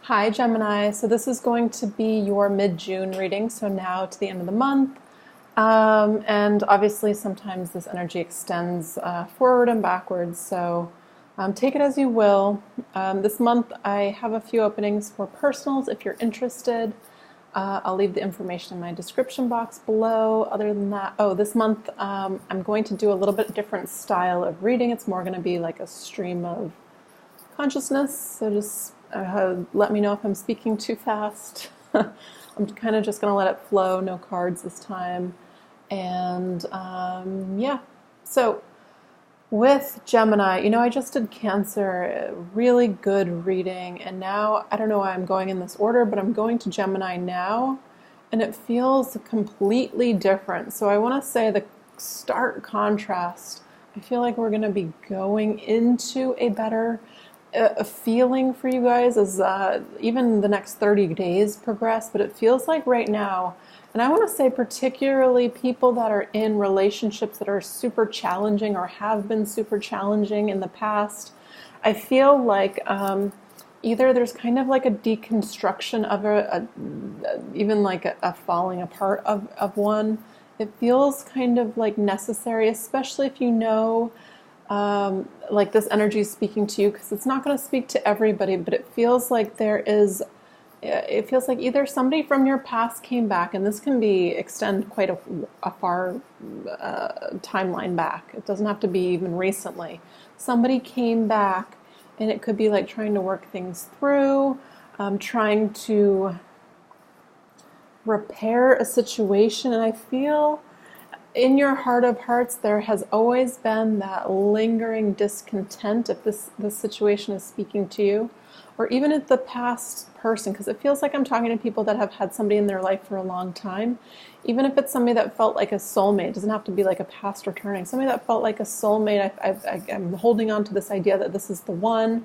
Hi Gemini, so this is going to be your mid-June reading, so now to the end of the month. And obviously sometimes this energy extends forward and backwards, so take it as you will. This month I have a few openings for personals if you're interested. I'll leave the information in my description box below. Other than that, this month I'm going to do a little bit different style of reading. It's more going to be like a stream of consciousness, so just let me know if I'm speaking too fast. I'm kind of just going to let it flow, no cards this time. And yeah, so with Gemini, I just did Cancer, a really good reading, and now, I don't know why I'm going in this order, but I'm going to Gemini now, and it feels completely different. So I want to say the stark contrast. I feel like we're going to be going into a better feeling for you guys as even the next 30 days progress, but it feels like right now, and I want to say particularly people that are in relationships that are super challenging or have been super challenging in the past, I feel like either there's kind of like a deconstruction of even like a falling apart of one. It feels kind of like necessary, especially if you know like this energy is speaking to you, because it's not going to speak to everybody, but it feels like it feels like either somebody from your past came back, and this can extend quite a far timeline back. It doesn't have to be even recently. Somebody came back, and it could be like trying to work things through, trying to repair a situation, and I feel in your heart of hearts, there has always been that lingering discontent if this situation is speaking to you, or even if the past person, because it feels like I'm talking to people that have had somebody in their life for a long time, even if it's somebody that felt like a soulmate. It doesn't have to be like a past returning. Somebody that felt like a soulmate, I'm holding on to this idea that this is the one.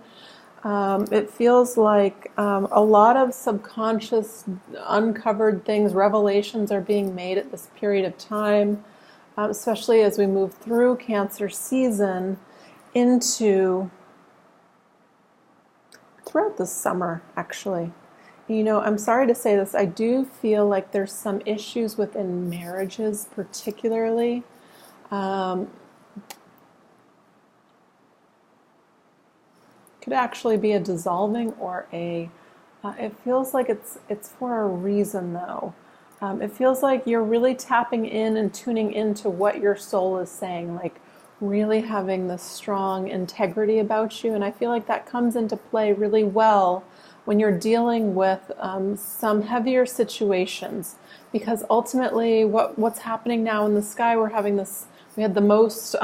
It feels like a lot of subconscious, uncovered things, revelations are being made at this period of time. Especially as we move through Cancer season into throughout the summer, actually. I'm sorry to say this, I do feel like there's some issues within marriages particularly. Could actually be a dissolving or it feels like it's for a reason though. It feels like you're really tapping in and tuning into what your soul is saying, like really having this strong integrity about you. And I feel like that comes into play really well when you're dealing with some heavier situations, because ultimately what's happening now in the sky, we had the most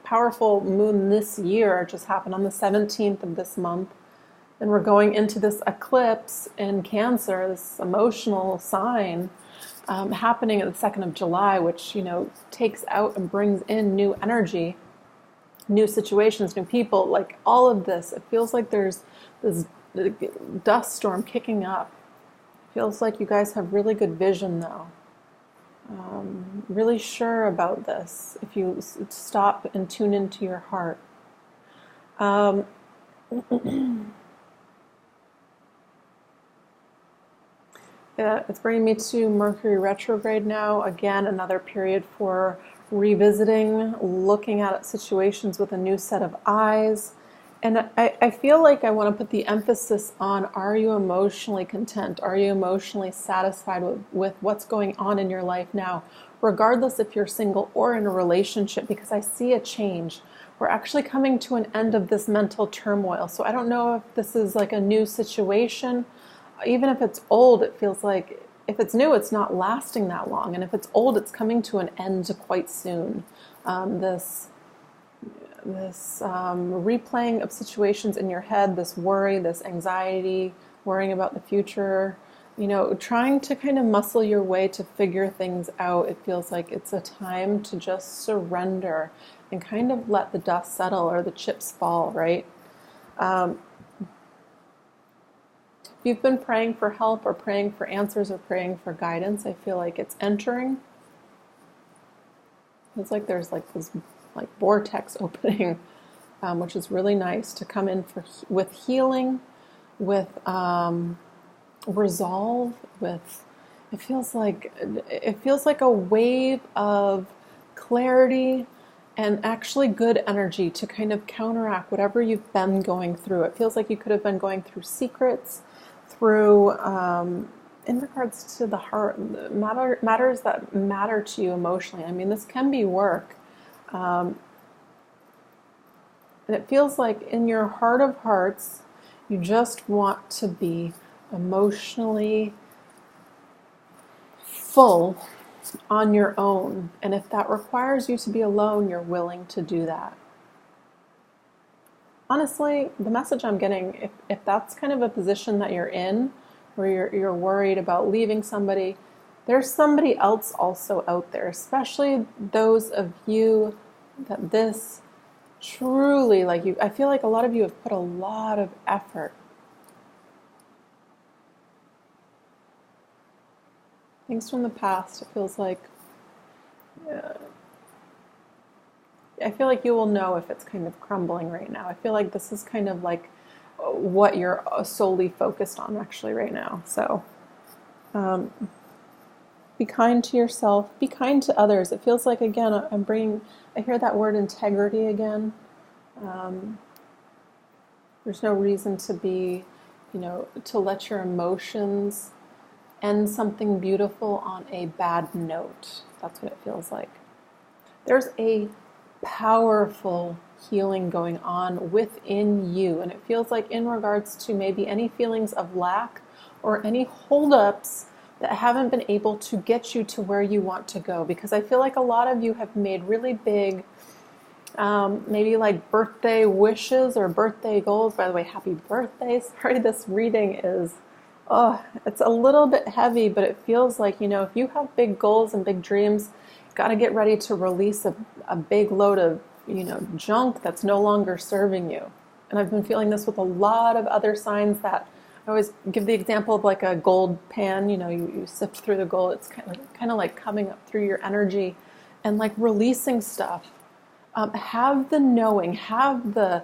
powerful moon this year. It just happened on the 17th of this month. And we're going into this eclipse in Cancer, this emotional sign happening at the 2nd of July, which, takes out and brings in new energy, new situations, new people, like all of this. It feels like there's this dust storm kicking up. It feels like you guys have really good vision, though. Really sure about this if you stop and tune into your heart. It's bringing me to Mercury retrograde now. Again, another period for revisiting, looking at situations with a new set of eyes. And I feel like I want to put the emphasis on, are you emotionally content? Are you emotionally satisfied with what's going on in your life now, regardless if you're single or in a relationship? Because I see a change. We're actually coming to an end of this mental turmoil. So I don't know if this is like a new situation. Even if it's old, it feels like if it's new, it's not lasting that long. And if it's old, it's coming to an end quite soon. This replaying of situations in your head, this worry, this anxiety, worrying about the future, trying to kind of muscle your way to figure things out. It feels like it's a time to just surrender and kind of let the dust settle or the chips fall, right? If you've been praying for help or praying for answers or praying for guidance, I feel like it's entering. It's like there's like this like vortex opening, which is really nice to come in with healing, with resolve, with it feels like a wave of clarity and actually good energy to kind of counteract whatever you've been going through. It feels like you could have been going through secrets, through in regards to the heart, matters that matter to you emotionally. I mean, this can be work. And it feels like in your heart of hearts, you just want to be emotionally full on your own. And if that requires you to be alone, you're willing to do that. Honestly, the message I'm getting, if that's kind of a position that you're in, where you're worried about leaving somebody, there's somebody else also out there, especially those of you that this truly, like you, I feel like a lot of you have put a lot of effort. Things from the past, it feels like, I feel like you will know if it's kind of crumbling right now. I feel like this is kind of like what you're solely focused on actually right now. So be kind to yourself, be kind to others. It feels like, again, I hear that word integrity again. There's no reason to be, to let your emotions end something beautiful on a bad note. That's what it feels like. There's a powerful healing going on within you, and it feels like in regards to maybe any feelings of lack or any holdups that haven't been able to get you to where you want to go, because I feel like a lot of you have made really big maybe like birthday wishes or birthday goals. By the way, happy birthday. Sorry, this reading is it's a little bit heavy, but it feels like, if you have big goals and big dreams, you've got to get ready to release a big load of, junk that's no longer serving you. And I've been feeling this with a lot of other signs that I always give the example of like a gold pan, you sift through the gold. It's kind of like coming up through your energy and like releasing stuff. Have the knowing, have the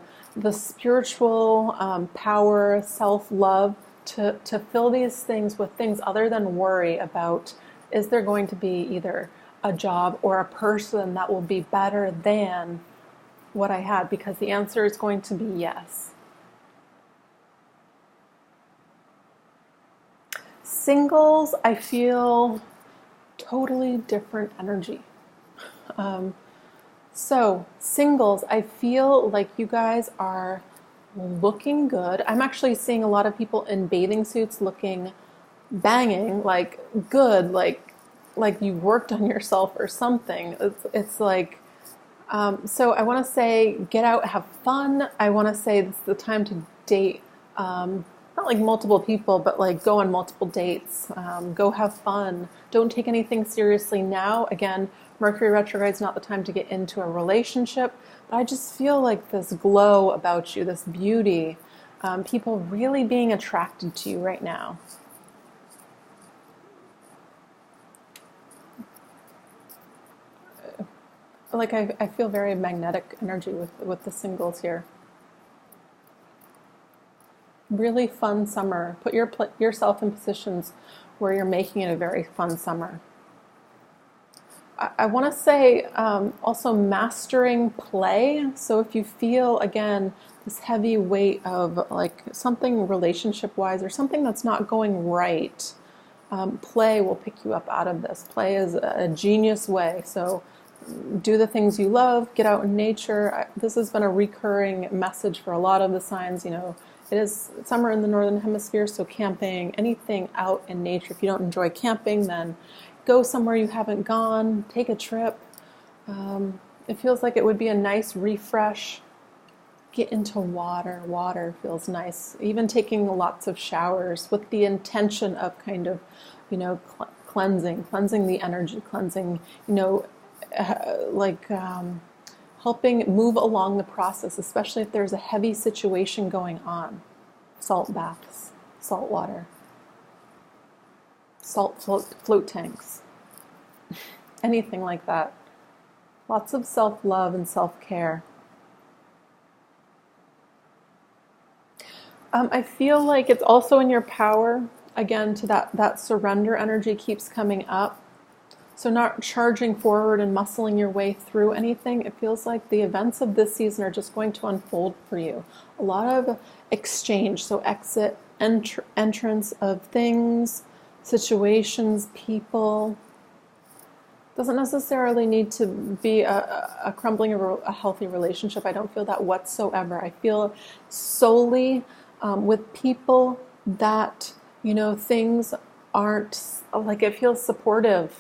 spiritual power, self-love, to fill these things with things other than worry about, is there going to be either a job or a person that will be better than what I had? Because the answer is going to be yes. Singles, I feel totally different energy. So singles, I feel like you guys are looking good. I'm actually seeing a lot of people in bathing suits looking banging, like good, like you worked on yourself or something. It's like, so I want to say get out, have fun. I want to say it's the time to date, not like multiple people, but like go on multiple dates, go have fun. Don't take anything seriously now. Again, Mercury retrograde is not the time to get into a relationship, but I just feel like this glow about you, this beauty, people really being attracted to you right now. Like I feel very magnetic energy with the singles here. Really fun summer. Put yourself in positions where you're making it a very fun summer. I want to say also mastering play. So if you feel, again, this heavy weight of like something relationship-wise or something that's not going right, play will pick you up out of this. Play is a genius way. So do the things you love, get out in nature. This has been a recurring message for a lot of the signs. It is summer in the Northern Hemisphere, so camping, anything out in nature. If you don't enjoy camping, then go somewhere you haven't gone, take a trip. It feels like it would be a nice refresh. Get into water. Water feels nice. Even taking lots of showers with the intention of kind of, cleansing the energy, cleansing, helping move along the process, especially if there's a heavy situation going on. Salt baths, salt water, salt float tanks, anything like that. Lots of self-love and self-care. I feel like it's also in your power, again, to that surrender energy keeps coming up. So not charging forward and muscling your way through anything. It feels like the events of this season are just going to unfold for you. A lot of exchange, so exit, entrance of things, situations, people. Doesn't necessarily need to be a crumbling of a healthy relationship. I don't feel that whatsoever. I feel solely with people that, things aren't, like, it feels supportive,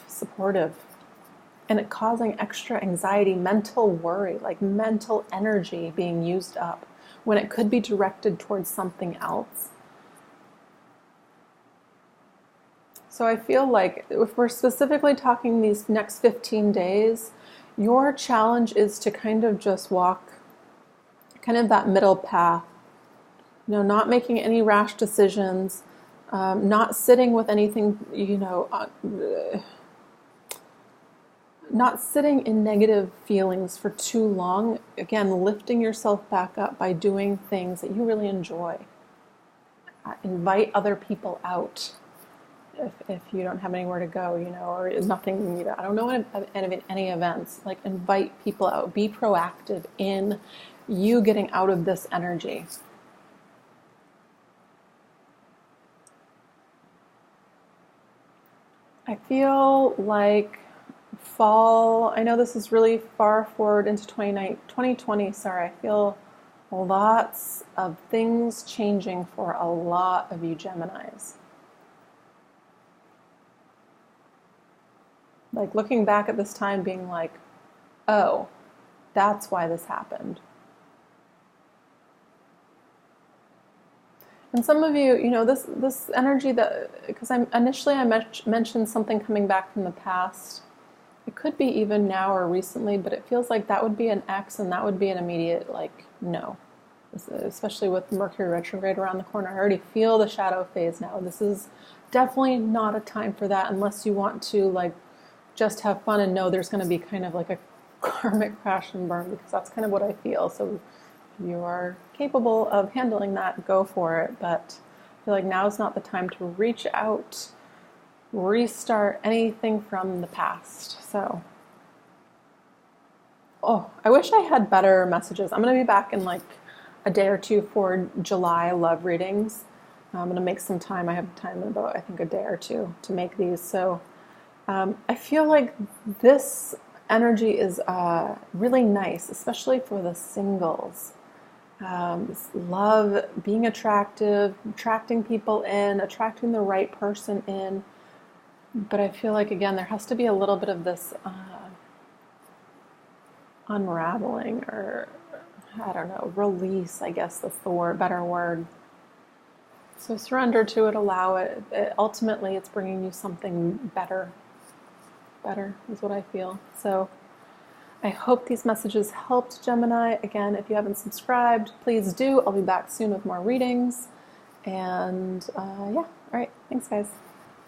and it causing extra anxiety, mental worry, like mental energy being used up when it could be directed towards something else. So I feel like if we're specifically talking these next 15 days, your challenge is to kind of just walk kind of that middle path, not making any rash decisions, not sitting with anything, not sitting in negative feelings for too long. Again, lifting yourself back up by doing things that you really enjoy. Invite other people out if you don't have anywhere to go, or nothing, I don't know any events. Like, invite people out. Be proactive in you getting out of this energy. I feel like fall, I know this is really far forward into 2020, I feel lots of things changing for a lot of you Geminis. Like, looking back at this time being like, oh, that's why this happened. And some of you, this energy that, because I mentioned something coming back from the past. It could be even now or recently, but it feels like that would be an X and that would be an immediate, like, no. Especially with Mercury retrograde around the corner. I already feel the shadow phase now. This is definitely not a time for that unless you want to, like, just have fun and know there's going to be kind of like a karmic crash and burn, because that's kind of what I feel. So if you are capable of handling that, go for it. But I feel like now is not the time to reach out, restart anything from the past. So, I wish I had better messages. I'm going to be back in like a day or two for July love readings. I'm going to make some time. I have time in about, I think, a day or two to make these. So I feel like this energy is really nice, especially for the singles. Love, being attractive, attracting people in, attracting the right person in. But I feel like, again, there has to be a little bit of this unraveling, or, I don't know, release, I guess that's the better word. So surrender to it, allow it. Ultimately, it's bringing you something better. Better is what I feel. So I hope these messages helped, Gemini. Again, if you haven't subscribed, please do. I'll be back soon with more readings. And yeah, all right. Thanks, guys.